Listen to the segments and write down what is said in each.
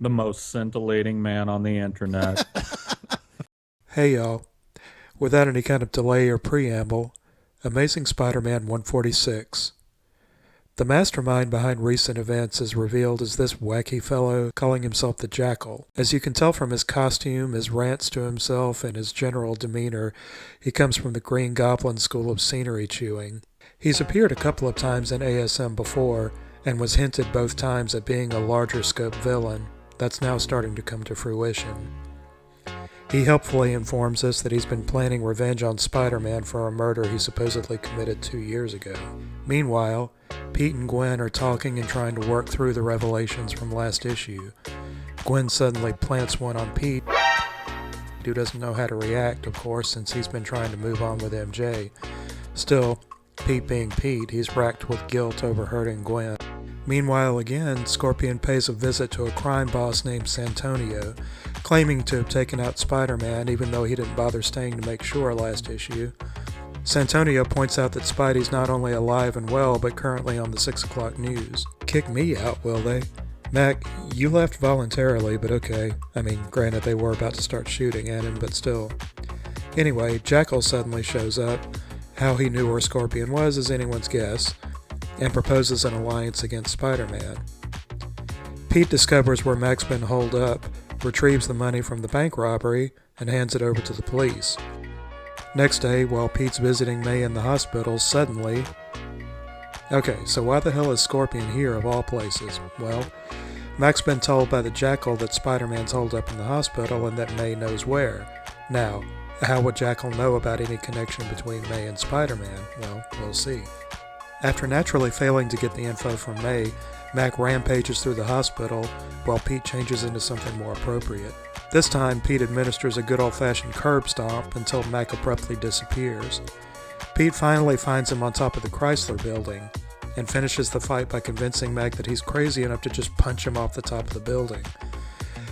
The most scintillating man on the internet. Hey y'all, without any kind of delay or preamble, Amazing Spider-Man 146. The mastermind behind recent events is revealed as this wacky fellow calling himself the Jackal. As you can tell from his costume, his rants to himself, and his general demeanor, he comes from the Green Goblin school of scenery chewing. He's appeared a couple of times in ASM before, and was hinted both times at being a larger scope villain. That's now starting to come to fruition. He helpfully informs us that he's been planning revenge on Spider-Man for a murder he supposedly committed 2 years ago. Meanwhile, Pete and Gwen are talking and trying to work through the revelations from last issue. Gwen suddenly plants one on Pete, who doesn't know how to react, of course, since he's been trying to move on with MJ. Still, Pete being Pete, he's racked with guilt over hurting Gwen. Meanwhile, again, Scorpion pays a visit to a crime boss named Santonio, claiming to have taken out Spider-Man even though he didn't bother staying to make sure last issue. Santonio points out that Spidey's not only alive and well, but currently on the 6 o'clock news. Kick me out, will they? Mac, you left voluntarily, but okay. I mean, granted they were about to start shooting at him, but still. Anyway, Jackal suddenly shows up. How he knew where Scorpion was is anyone's guess, and proposes an alliance against Spider-Man. Pete discovers where Mac's been holed up, retrieves the money from the bank robbery, and hands it over to the police. Next day, while Pete's visiting May in the hospital, suddenly... Okay, so why the hell is Scorpion here of all places? Well, Mac's been told by the Jackal that Spider-Man's holed up in the hospital and that May knows where. Now, how would Jackal know about any connection between May and Spider-Man? Well, we'll see. After naturally failing to get the info from May, Mac rampages through the hospital while Pete changes into something more appropriate. This time, Pete administers a good old-fashioned curb stomp until Mac abruptly disappears. Pete finally finds him on top of the Chrysler building and finishes the fight by convincing Mac that he's crazy enough to just punch him off the top of the building.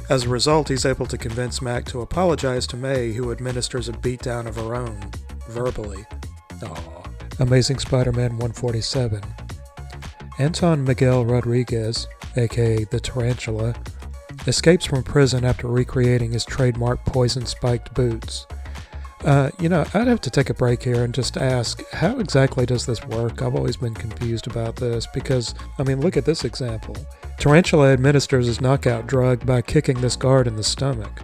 As a result, he's able to convince Mac to apologize to May, who administers a beatdown of her own, verbally. Aww. Amazing Spider-Man 147. Anton Miguel Rodriguez, aka the Tarantula, escapes from prison after recreating his trademark poison-spiked boots. I'd have to take a break here and just ask, how exactly does this work? I've always been confused about this because, look at this example. Tarantula administers his knockout drug by kicking this guard in the stomach.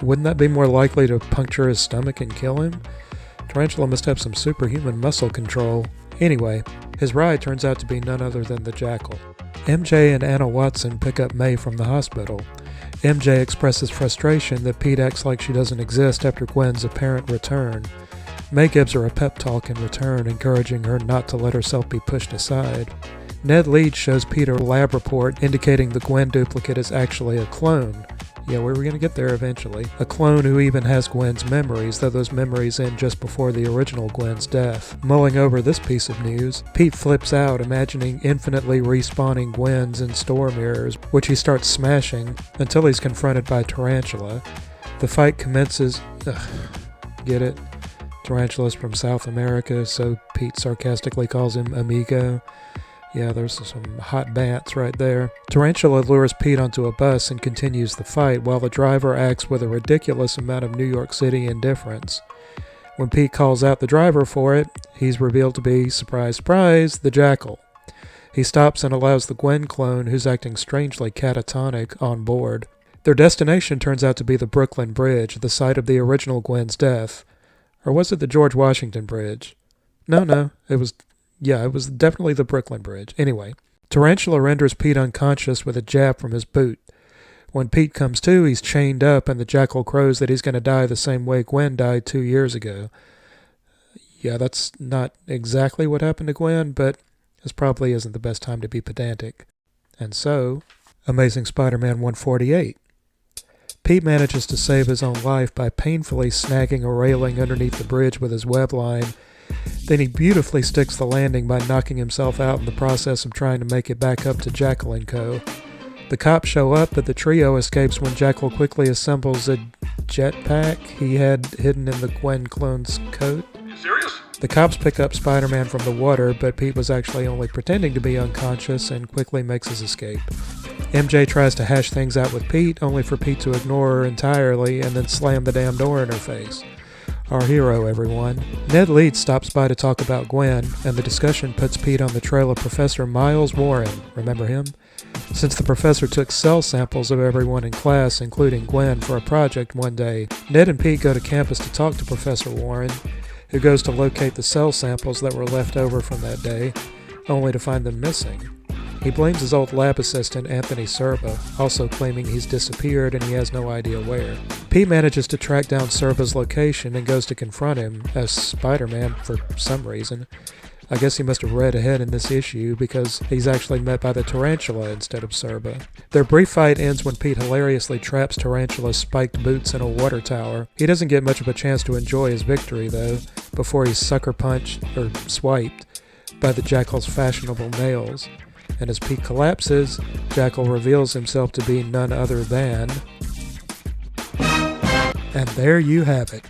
Wouldn't that be more likely to puncture his stomach and kill him? Tarantula must have some superhuman muscle control. Anyway, his ride turns out to be none other than the Jackal. MJ and Anna Watson pick up May from the hospital. MJ expresses frustration that Pete acts like she doesn't exist after Gwen's apparent return. May gives her a pep talk in return, encouraging her not to let herself be pushed aside. Ned Leeds shows Pete a lab report indicating the Gwen duplicate is actually a clone. Yeah, we were going to get there eventually. A clone who even has Gwen's memories, though those memories end just before the original Gwen's death. Mulling over this piece of news, Pete flips out, imagining infinitely respawning Gwens in store mirrors, which he starts smashing until he's confronted by Tarantula. The fight commences... Get it? Tarantula's from South America, so Pete sarcastically calls him amigo. Yeah, there's some hot bants right there. Tarantula lures Pete onto a bus and continues the fight, while the driver acts with a ridiculous amount of New York City indifference. When Pete calls out the driver for it, he's revealed to be, surprise, surprise, the Jackal. He stops and allows the Gwen clone, who's acting strangely catatonic, on board. Their destination turns out to be the Brooklyn Bridge, the site of the original Gwen's death. Or was it the George Washington Bridge? No, it was definitely the Brooklyn Bridge. Anyway, Tarantula renders Pete unconscious with a jab from his boot. When Pete comes to, he's chained up, and the Jackal crows that he's going to die the same way Gwen died 2 years ago. Yeah, that's not exactly what happened to Gwen, but this probably isn't the best time to be pedantic. And so, Amazing Spider-Man 148. Pete manages to save his own life by painfully snagging a railing underneath the bridge with his web line. Then he beautifully sticks the landing by knocking himself out in the process of trying to make it back up to Jackal and Co. The cops show up, but the trio escapes when Jackal quickly assembles a jetpack he had hidden in the Gwen clone's coat. You serious? The cops pick up Spider-Man from the water, but Pete was actually only pretending to be unconscious and quickly makes his escape. MJ tries to hash things out with Pete, only for Pete to ignore her entirely and then slam the damn door in her face. Our hero, everyone. Ned Leeds stops by to talk about Gwen, and the discussion puts Pete on the trail of Professor Miles Warren. Remember him? Since the professor took cell samples of everyone in class, including Gwen, for a project one day, Ned and Pete go to campus to talk to Professor Warren, who goes to locate the cell samples that were left over from that day, only to find them missing. He blames his old lab assistant, Anthony Serba, also claiming he's disappeared and he has no idea where. Pete manages to track down Serba's location and goes to confront him as Spider-Man for some reason. I guess he must have read ahead in this issue because he's actually met by the Tarantula instead of Serba. Their brief fight ends when Pete hilariously traps Tarantula's spiked boots in a water tower. He doesn't get much of a chance to enjoy his victory, though, before he's sucker punched, or swiped, by the Jackal's fashionable nails. And as Pete collapses, Jackal reveals himself to be none other than... And there you have it.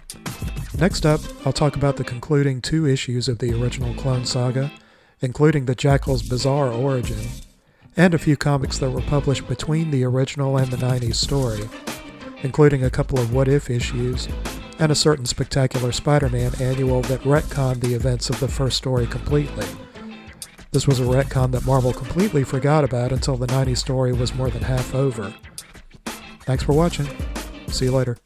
Next up, I'll talk about the concluding 2 issues of the original Clone Saga, including the Jackal's bizarre origin, and a few comics that were published between the original and the 90s story, including a couple of what-if issues, and a certain Spectacular Spider-Man annual that retconned the events of the first story completely. This was a retcon that Marvel completely forgot about until the 90s story was more than half over. Thanks for watching. See you later.